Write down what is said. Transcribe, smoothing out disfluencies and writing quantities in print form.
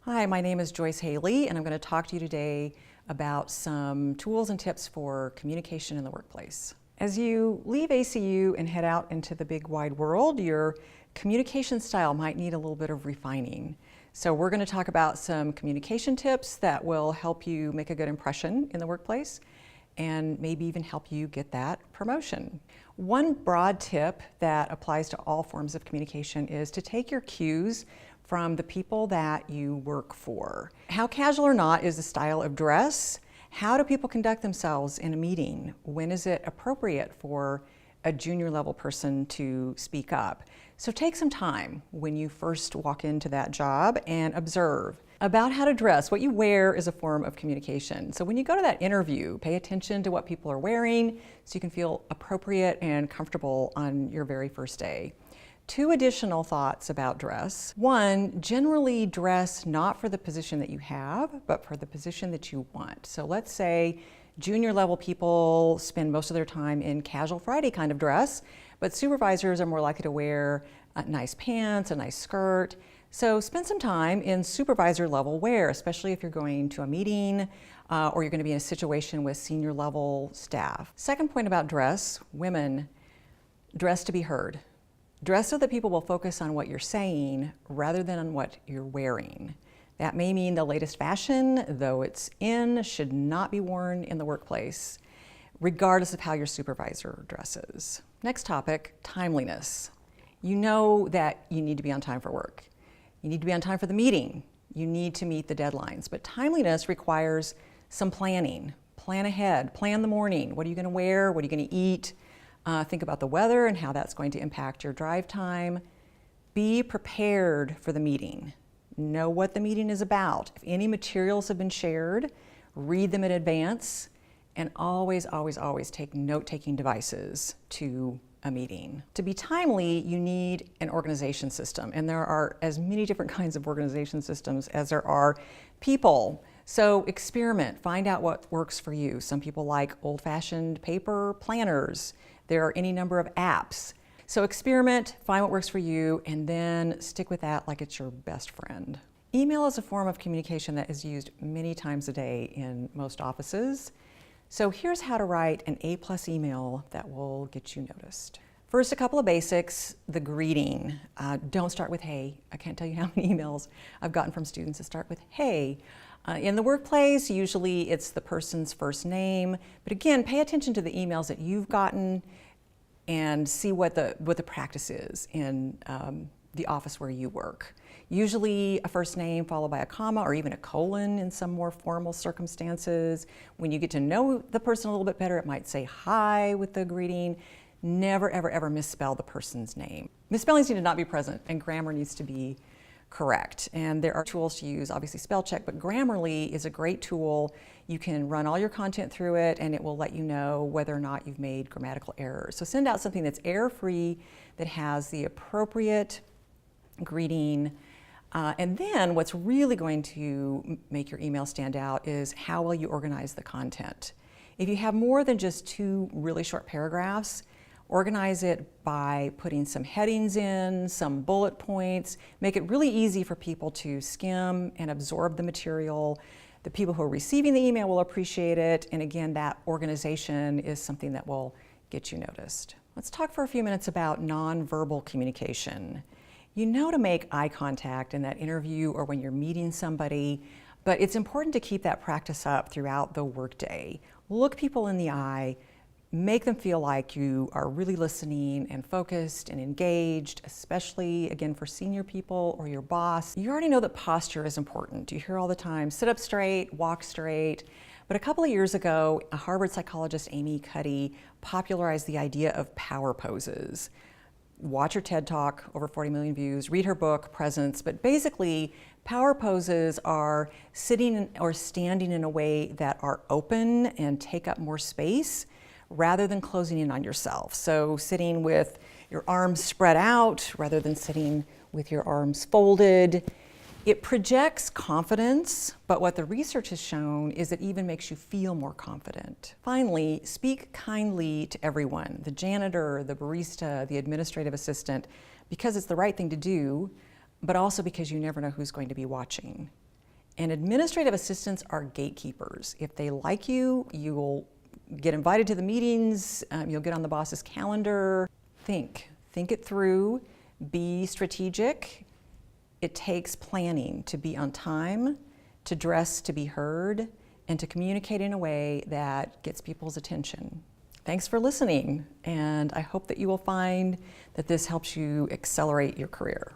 Hi, my name is Joyce Haley, and I'm going to talk to you today about some tools and tips for communication in the workplace. As you leave ACU and head out into the big wide world, your communication style might need a little bit of refining. So we're going to talk about some communication tips that will help you make a good impression in the workplace and maybe even help you get that promotion. One broad tip that applies to all forms of communication is to take your cues from the people that you work for. How casual or not is the style of dress? How do people conduct themselves in a meeting? When is it appropriate for a junior level person to speak up? So take some time when you first walk into that job and observe about how to dress. What you wear is a form of communication. So when you go to that interview, pay attention to what people are wearing so you can feel appropriate and comfortable on your very first day. Two additional thoughts about dress. One, generally dress not for the position that you have, but for the position that you want. So let's say junior level people spend most of their time in casual Friday kind of dress, but supervisors are more likely to wear nice pants, a nice skirt. So spend some time in supervisor level wear, especially if you're going to a meeting or you're going to be in a situation with senior level staff. Second point about dress, women, dress to be heard. Dress so that people will focus on what you're saying rather than on what you're wearing. That may mean the latest fashion, though it's in, should not be worn in the workplace, regardless of how your supervisor dresses. Next topic, timeliness. You know that you need to be on time for work. You need to be on time for the meeting. You need to meet the deadlines. But timeliness requires some planning. Plan ahead, plan the morning. What are you going to wear? What are you going to eat? Think about the weather and how that's going to impact your drive time. Be prepared for the meeting. Know what the meeting is about. If any materials have been shared, read them in advance, and always, always, always take note-taking devices to a meeting. To be timely, you need an organization system, and there are as many different kinds of organization systems as there are people. So experiment, find out what works for you. Some people like old-fashioned paper planners. There are any number of apps. So experiment, find what works for you, and then stick with that like it's your best friend. Email is a form of communication that is used many times a day in most offices. So here's how to write an A+ email that will get you noticed. First, a couple of basics, the greeting. Don't start with hey. I can't tell you how many emails I've gotten from students that start with hey. In the workplace, usually it's the person's first name, but again, pay attention to the emails that you've gotten and see what the practice is in the office where you work. Usually a first name followed by a comma or even a colon in some more formal circumstances. When you get to know the person a little bit better, it might say hi with the greeting. Never, ever, ever misspell the person's name. Misspellings need to not be present, and grammar needs to be correct. And there are tools to use, obviously spell check, but Grammarly is a great tool. You can run all your content through it and it will let you know whether or not you've made grammatical errors. So send out something that's error-free, that has the appropriate greeting. And then what's really going to make your email stand out is how well you organize the content. If you have more than just 2 really short paragraphs, organize it by putting some headings in, some bullet points, make it really easy for people to skim and absorb the material. The people who are receiving the email will appreciate it, and again, that organization is something that will get you noticed. Let's talk for a few minutes about nonverbal communication. You know to make eye contact in that interview or when you're meeting somebody, but it's important to keep that practice up throughout the workday. Look people in the eye, make them feel like you are really listening and focused and engaged, especially, again, for senior people or your boss. You already know that posture is important. You hear all the time, sit up straight, walk straight. But a couple of years ago, a Harvard psychologist, Amy Cuddy, popularized the idea of power poses. Watch her TED Talk, over 40 million views, read her book, Presence, but basically, power poses are sitting or standing in a way that are open and take up more space, rather than closing in on yourself. So sitting with your arms spread out rather than sitting with your arms folded. It projects confidence, but what the research has shown is it even makes you feel more confident. Finally, speak kindly to everyone, the janitor, the barista, the administrative assistant, because it's the right thing to do, but also because you never know who's going to be watching. And administrative assistants are gatekeepers. If they like you, you will get invited to the meetings, you'll get on the boss's calendar. Think it through, be strategic. It takes planning to be on time, to dress to be heard, and to communicate in a way that gets people's attention. Thanks for listening, and I hope that you will find that this helps you accelerate your career.